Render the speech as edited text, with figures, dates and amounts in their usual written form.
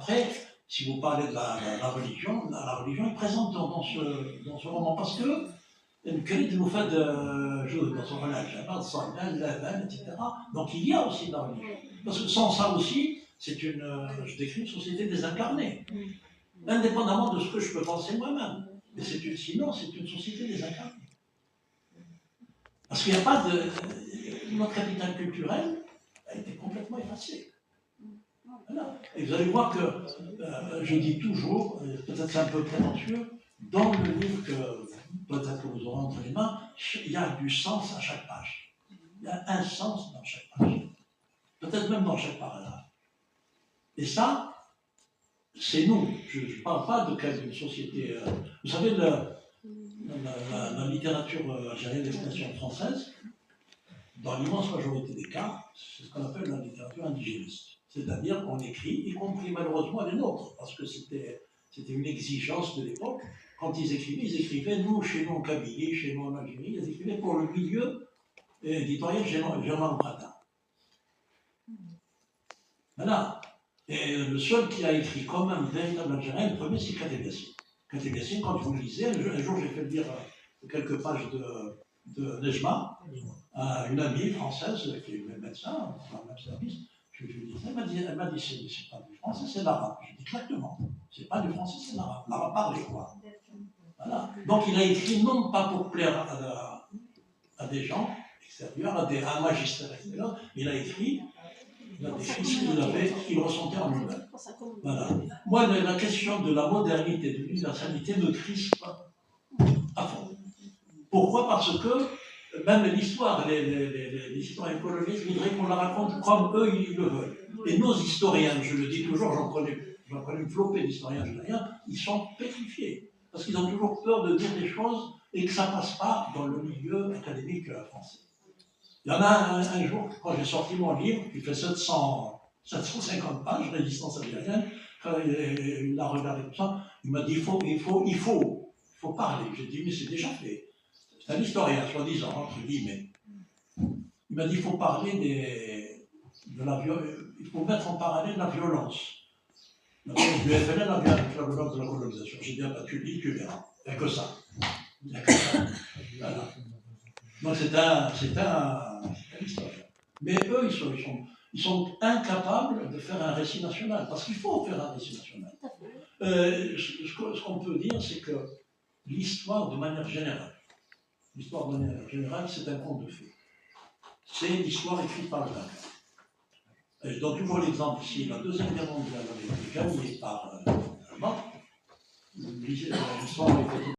Après, si vous parlez de la religion est présente dans ce roman, parce que الكريد المفاد جهد dans son relâche, etc. Donc il y a aussi de la religion. Parce que sans ça aussi, je décris une société désincarnée, indépendamment de ce que je peux penser moi-même. Mais sinon, c'est une société désincarnée. Parce qu'il n'y a pas de... Notre capital culturel a été complètement effacé. Voilà. Et vous allez voir que, je dis toujours, peut-être c'est un peu prétentieux, dans le livre que peut-être que vous aurez entre les mains, il y a du sens à chaque page. Il y a un sens dans chaque page. Peut-être même dans chaque paragraphe. Et ça, c'est nous. Je ne parle pas d'une société... vous savez, la littérature algérienne d'expression française, dans l'immense majorité des cas, c'est ce qu'on appelle la littérature indigéniste. C'est-à-dire qu'on écrit, y compris malheureusement les nôtres, parce que c'était une exigence de l'époque. Quand ils écrivaient, nous, chez nous en Kabylie, chez nous en Algérie, ils écrivaient pour le milieu éditorial germano-pratin. Voilà. Et le seul qui a écrit comme un véritable Algérien, le premier, c'est Kateb Yassine. Kateb Yassine, quand vous le lisez, un jour j'ai fait lire quelques pages de Nejma à une amie française qui est médecin, dans le même service. Je lui disais, elle m'a dit c'est pas du français, c'est l'arabe. Je dis exactement, c'est pas du français, c'est l'arabe. L'arabe parlé, quoi. Voilà. Donc il a écrit non pas pour plaire à des gens extérieurs, à un magistrat extérieur, il a écrit ce qu'il ressentait en lui-même. Voilà. Moi, la question de la modernité, de l'universalité me crispe à fond. Pourquoi? Parce que même l'histoire, les historiens colonistes voudraient qu'on la raconte comme eux ils le veulent. Et nos historiens, je le dis toujours, j'en connais une flopée d'historiens algériens, ils sont pétrifiés. Parce qu'ils ont toujours peur de dire des choses et que ça ne passe pas dans le milieu académique français. Il y en a un jour, quand j'ai sorti mon livre, qui fait 750 pages, Résistance algérienne, quand il a regardé tout ça, il m'a dit il faut parler. J'ai dit, mais c'est déjà fait. C'est un historien, soi-disant, entre guillemets. Il m'a dit, il faut parler de la violence, il faut mettre en parallèle la violence. La violence du FLN avec la violence de la colonisation. J'ai dit, ah bah, tu le dis, tu verras. Il n'y a que ça. Il n'y a que ça. Voilà. Donc c'est un historien. Mais eux, ils sont incapables de faire un récit national, parce qu'il faut faire un récit national. Ce qu'on peut dire, c'est que l'histoire, de manière générale, c'est un conte de fées. C'est l'histoire écrite par le vainqueur. Je donne toujours l'exemple ici, la Deuxième Guerre mondiale avec